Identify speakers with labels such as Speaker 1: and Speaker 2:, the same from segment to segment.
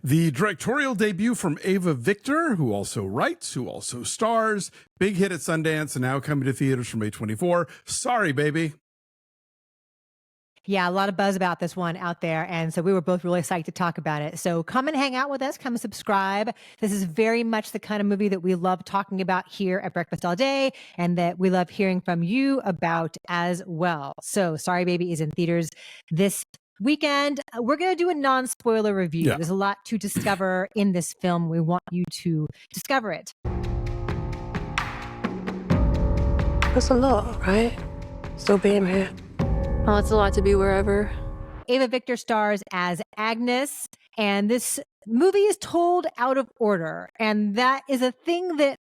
Speaker 1: The directorial debut from Eva Victor, who also writes, who also stars. Big hit at Sundance and now coming to theaters from A24. Sorry, baby.
Speaker 2: Yeah, a lot of buzz about this one out there. And so we were both really psyched to talk about it. So come and hang out with us. Come subscribe. This is very much the kind of movie that we love talking about here at Breakfast All Day and that we love hearing from you about as well. So Sorry Baby is in theaters this weekend. We're going to do a non-spoiler review.
Speaker 1: Yeah.
Speaker 2: There's a lot to discover in this film. We want you to discover it.
Speaker 3: That's a lot, right? Still being here.
Speaker 4: Oh, it's a lot to be wherever.
Speaker 2: Eva Victor stars as Agnes, and this movie is told out of order. And that is a thing that,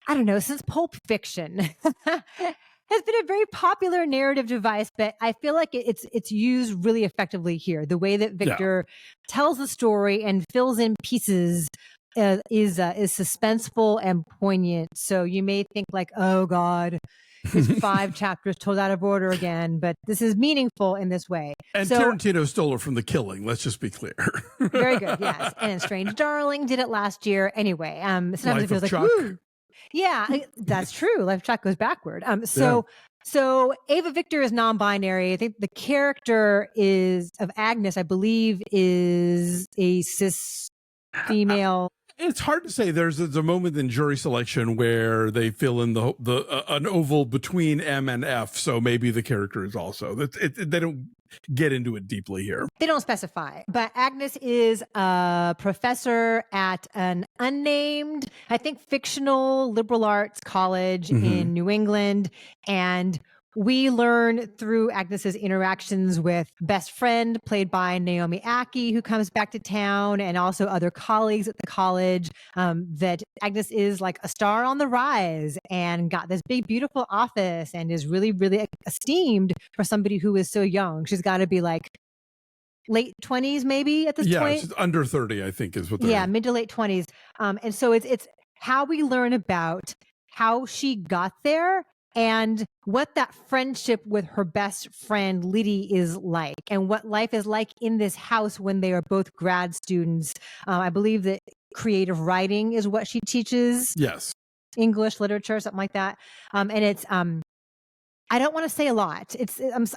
Speaker 2: I don't know, since Pulp Fiction has been a very popular narrative device, but I feel like it's used really effectively here. The way that Victor tells the story and fills in pieces is suspenseful and poignant. So you may think like, oh God, it's 5 chapters told out of order again, but this is meaningful in this way.
Speaker 1: And
Speaker 2: so,
Speaker 1: Tarantino stole it from The Killing. Let's just be clear.
Speaker 2: Very good, yes. And Strange Darling did it last year. Anyway, sometimes
Speaker 1: Life
Speaker 2: it feels
Speaker 1: of
Speaker 2: like,
Speaker 1: Chuck.
Speaker 2: woo. Yeah, that's true. Life of Chuck goes backward. So Eva Victor is non-binary. I think the character of Agnes, I believe, is a cis female.
Speaker 1: It's hard to say. There's a moment in jury selection where they fill in an oval between M and F, so maybe the character is also. They don't get into it deeply here.
Speaker 2: They don't specify, but Agnes is a professor at an unnamed, I think, fictional liberal arts college in New England, and we learn through Agnes's interactions with best friend played by Naomi Ackie, who comes back to town, and also other colleagues at the college, that Agnes is like a star on the rise and got this big, beautiful office and is really, really esteemed for somebody who is so young. She's got to be like late 20s, maybe at this point.
Speaker 1: Yeah, she's under 30, I think, is what.
Speaker 2: Yeah, mid to late 20s. And so it's how we learn about how she got there and what that friendship with her best friend Liddy is like, and what life is like in this house when they are both grad students. I believe that creative writing is what she teaches.
Speaker 1: Yes.
Speaker 2: English literature, something like that. And it's, I don't want to say a lot.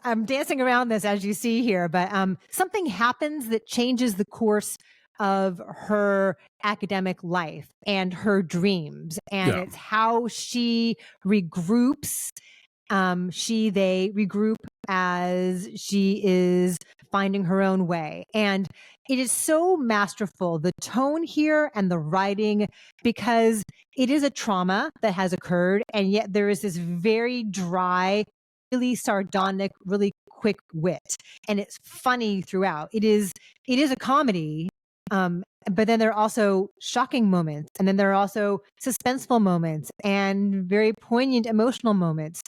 Speaker 2: I'm dancing around this as you see here, but something happens that changes the course of her academic life and her dreams, and it's how she regroups. They regroup as she is finding her own way, and it is so masterful, the tone here and the writing, because it is a trauma that has occurred, and yet there is this very dry, really sardonic, really quick wit, and it's funny throughout. It is a comedy. But then there are also shocking moments, and then there are also suspenseful moments and very poignant emotional moments.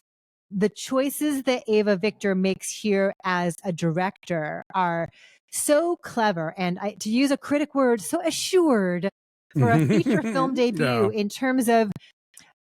Speaker 2: The choices that Eva Victor makes here as a director are so clever, and to use a critic word, so assured for a feature film debut in terms of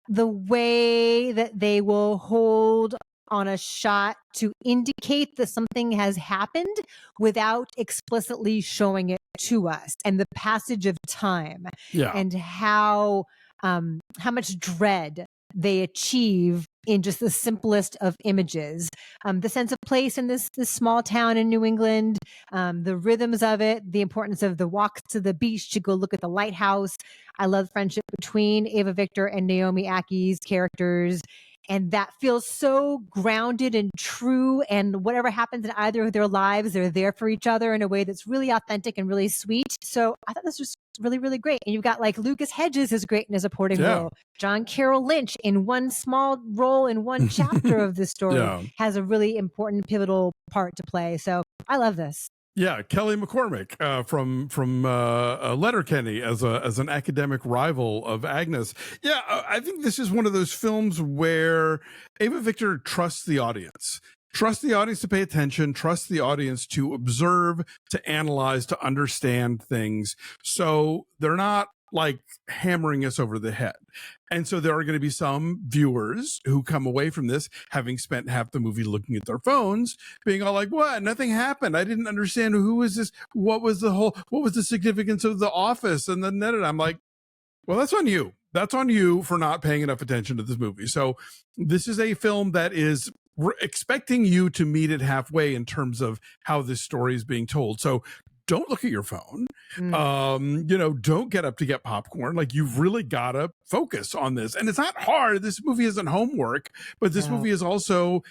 Speaker 2: the way that they will hold on a shot to indicate that something has happened without explicitly showing it to us, and the passage of time, and how much dread they achieve in just the simplest of images. The sense of place in this small town in New England, the rhythms of it, the importance of the walks to the beach to go look at the lighthouse. I love the friendship between Eva Victor and Naomi Ackie's characters. And that feels so grounded and true. And whatever happens in either of their lives, they're there for each other in a way that's really authentic and really sweet. So I thought this was really, really great. And you've got like Lucas Hedges is great in a supporting role. John Carroll Lynch in one small role in one chapter of the story has a really important, pivotal part to play. So I love this.
Speaker 1: Yeah, Kelly McCormick from Letterkenny as an academic rival of Agnes. Yeah, I think this is one of those films where Eva Victor trusts the audience. Trust the audience to pay attention, trust the audience to observe, to analyze, to understand things. So they're not like hammering us over the head. And so there are going to be some viewers who come away from this having spent half the movie looking at their phones, being all like, what? Nothing happened. I didn't understand. Who was this? What was the significance of The Office? And then I'm like, well, that's on you. That's on you for not paying enough attention to this movie. So this is a film that is expecting you to meet it halfway in terms of how this story is being told. So don't look at your phone. Don't get up to get popcorn. Like, you've really got to focus on this. And it's not hard. This movie isn't homework, but this movie is also,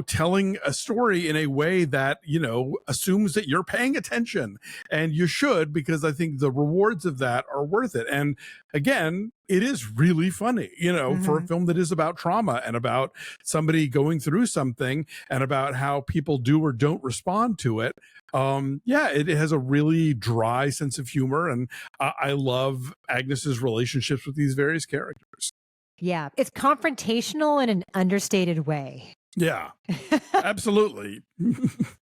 Speaker 1: telling a story in a way that, assumes that you're paying attention, and you should, because I think the rewards of that are worth it. And again, it is really funny, for a film that is about trauma and about somebody going through something and about how people do or don't respond to it. It has a really dry sense of humor, and I love Agnes's relationships with these various characters.
Speaker 2: Yeah, it's confrontational in an understated way.
Speaker 1: Yeah, absolutely.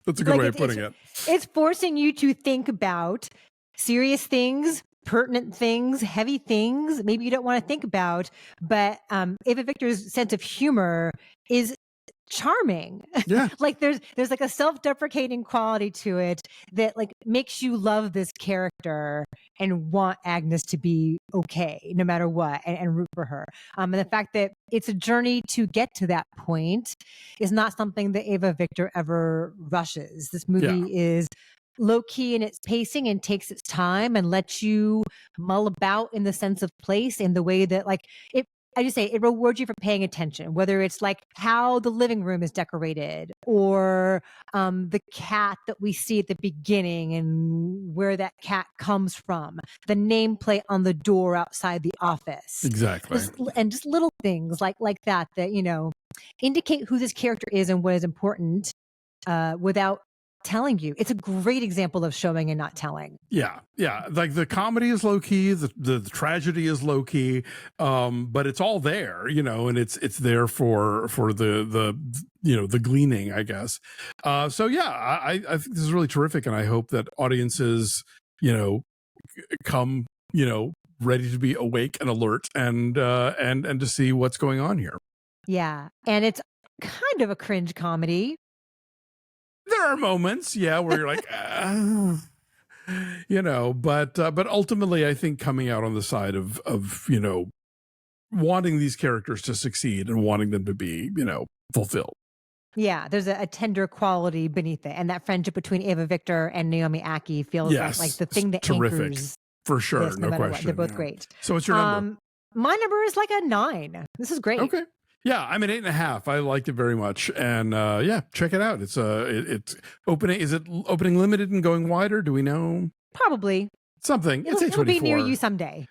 Speaker 1: That's a good way of putting it.
Speaker 2: It's forcing you to think about serious things, pertinent things, heavy things maybe you don't want to think about, but Eva Victor's sense of humor is charming.
Speaker 1: Yeah.
Speaker 2: Like there's like a self-deprecating quality to it that like makes you love this character and want Agnes to be okay no matter what, and root for her. And the fact that it's a journey to get to that point is not something that Eva Victor ever rushes. This movie is low key in its pacing and takes its time and lets you mull about in the sense of place, in the way that it rewards you for paying attention, whether it's like how the living room is decorated, or the cat that we see at the beginning and where that cat comes from, the nameplate on the door outside the office.
Speaker 1: Exactly.
Speaker 2: Just little things like that indicate who this character is and what is important without telling you. It's a great example of showing and not telling.
Speaker 1: Yeah. Like, the comedy is low key, the tragedy is low key, but it's all there, and it's there for the gleaning, I guess. I think this is really terrific, and I hope that audiences, come, ready to be awake and alert and to see what's going on here. Yeah,
Speaker 2: and it's kind of a cringe comedy.
Speaker 1: There are moments, where you're like, but ultimately, I think coming out on the side of wanting these characters to succeed and wanting them to be, fulfilled.
Speaker 2: Yeah, there's a tender quality beneath it, and that friendship between Eva Victor and Naomi Ackie feels like the thing that
Speaker 1: terrific,
Speaker 2: anchors
Speaker 1: for sure,
Speaker 2: this, no question. They're both great.
Speaker 1: So what's your number?
Speaker 2: My number is like a 9. This is great.
Speaker 1: Okay. Yeah, I'm an 8.5. I liked it very much, and check it out. It's opening. Is it opening limited and going wider? Do we know?
Speaker 2: Probably
Speaker 1: Something.
Speaker 2: It'll be near you someday.